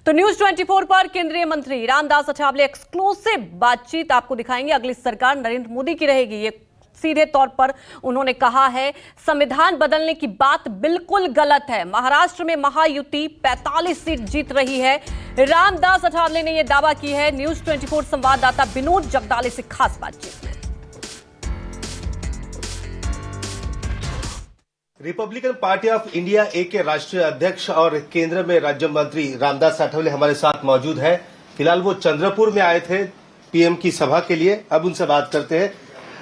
तो न्यूज 24 पर केंद्रीय मंत्री रामदास अठावले एक्सक्लूसिव बातचीत आपको दिखाएंगे। अगली सरकार नरेंद्र मोदी की रहेगी, ये सीधे तौर पर उन्होंने कहा है। संविधान बदलने की बात बिल्कुल गलत है। महाराष्ट्र में महायुति 45 सीट जीत रही है। रामदास अठावले ने यह दावा की है। न्यूज 24 संवाददाता विनोद जगदाले से खास बातचीत। रिपब्लिकन पार्टी ऑफ इंडिया ए के राष्ट्रीय अध्यक्ष और केंद्र में राज्य मंत्री रामदास अठावले हमारे साथ मौजूद है। फिलहाल वो चंद्रपुर में आए थे पीएम की सभा के लिए। अब उनसे बात करते हैं।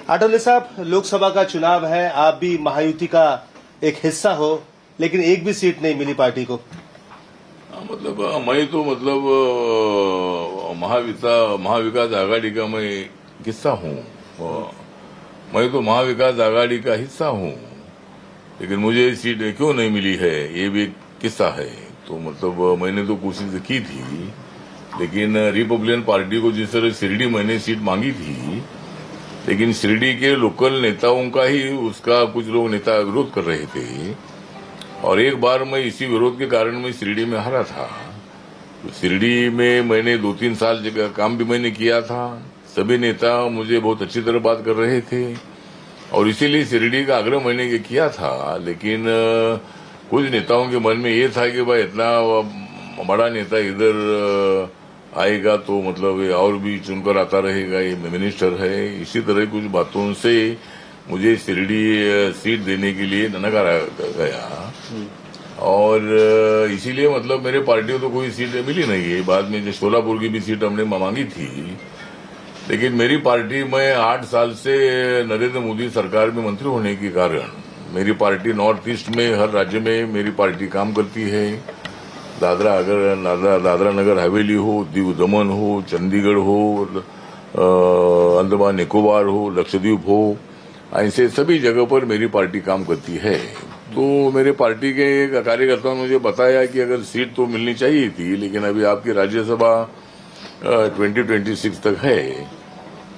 अठावले साहब, लोकसभा का चुनाव है, आप भी महायुति का एक हिस्सा हो, लेकिन एक भी सीट नहीं मिली पार्टी को। मैं तो महाविकास आघाड़ी का मैं हिस्सा हूँ। मैं तो महाविकास आघाड़ी का हिस्सा हूँ, लेकिन मुझे सीट क्यों नहीं मिली है, ये भी एक किस्सा है। तो मैंने तो कोशिश की थी, लेकिन रिपब्लिकन पार्टी को जिस तरह शिरडी मैंने सीट मांगी थी, लेकिन शिरडी के लोकल नेताओं का ही उसका कुछ लोग नेता विरोध कर रहे थे। और एक बार मैं इसी विरोध के कारण मैं शिरडी में हारा था। तो शिरडी में मैंने 2-3 साल जगह काम भी मैंने किया था। सभी नेता मुझे बहुत अच्छी तरह बात कर रहे थे और इसीलिए शिरडी का आग्रह मैंने ये किया था। लेकिन कुछ नेताओं के मन में ये था कि भाई इतना बड़ा नेता इधर आएगा तो ये और भी चुनकर आता रहेगा, ये मिनिस्टर है। इसी तरह कुछ बातों से मुझे शिरडी सीट देने के लिए नकारा गया और इसीलिए मेरे पार्टी को तो कोई सीट मिली नहीं है। बाद में जो सोलापुर की भी सीट हमने मांगी थी, लेकिन मेरी पार्टी में 8 साल से नरेंद्र मोदी सरकार में मंत्री होने के कारण मेरी पार्टी नॉर्थ ईस्ट में हर राज्य में मेरी पार्टी काम करती है। दादरा नगर हवेली हो, दीव दमन हो, चंडीगढ़ हो, अंडमान निकोबार हो, लक्षद्वीप हो, ऐसे सभी जगह पर मेरी पार्टी काम करती है। तो मेरे पार्टी के एक कार्यकर्ताओं ने मुझे बताया कि अगर सीट तो मिलनी चाहिए थी, लेकिन अभी आपकी राज्यसभा 2026 तक है,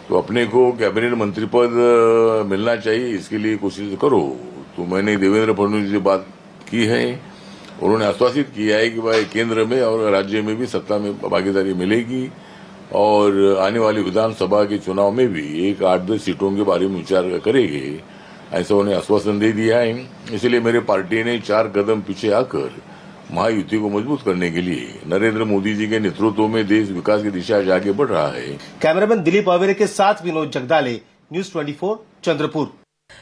तो अपने को कैबिनेट मंत्री पद मिलना चाहिए, इसके लिए कोशिश करो। तो मैंने देवेंद्र फडणवीस से बात की है। उन्होंने आश्वासित किया है कि भाई केंद्र में और राज्य में भी सत्ता में भागीदारी मिलेगी और आने वाली विधानसभा के चुनाव में भी 8-10 सीटों के बारे में विचार करेंगे, ऐसा उन्हें आश्वासन दे दिया है। इसलिए मेरे पार्टी ने 4 कदम पीछे आकर महायुति को मजबूत करने के लिए नरेंद्र मोदी जी के नेतृत्व में देश विकास की दिशा में आगे बढ़ रहा है। कैमरामैन दिलीप अवेरे के साथ विनोद जगदाले, न्यूज 24 चंद्रपुर।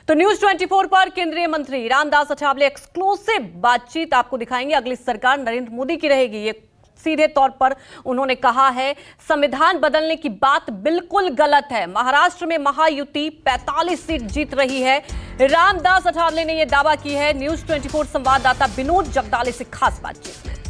तो न्यूज 24 पर केंद्रीय मंत्री रामदास अठावले एक्सक्लूसिव बातचीत आपको दिखाएंगे। अगली सरकार नरेंद्र मोदी की रहेगी, ये सीधे तौर पर उन्होंने कहा है। संविधान बदलने की बात बिल्कुल गलत है। महाराष्ट्र में महायुति 45 सीट जीत रही है। रामदास अठावले ने यह दावा की है। न्यूज 24 संवाददाता विनोद जगदाले से खास बातचीत।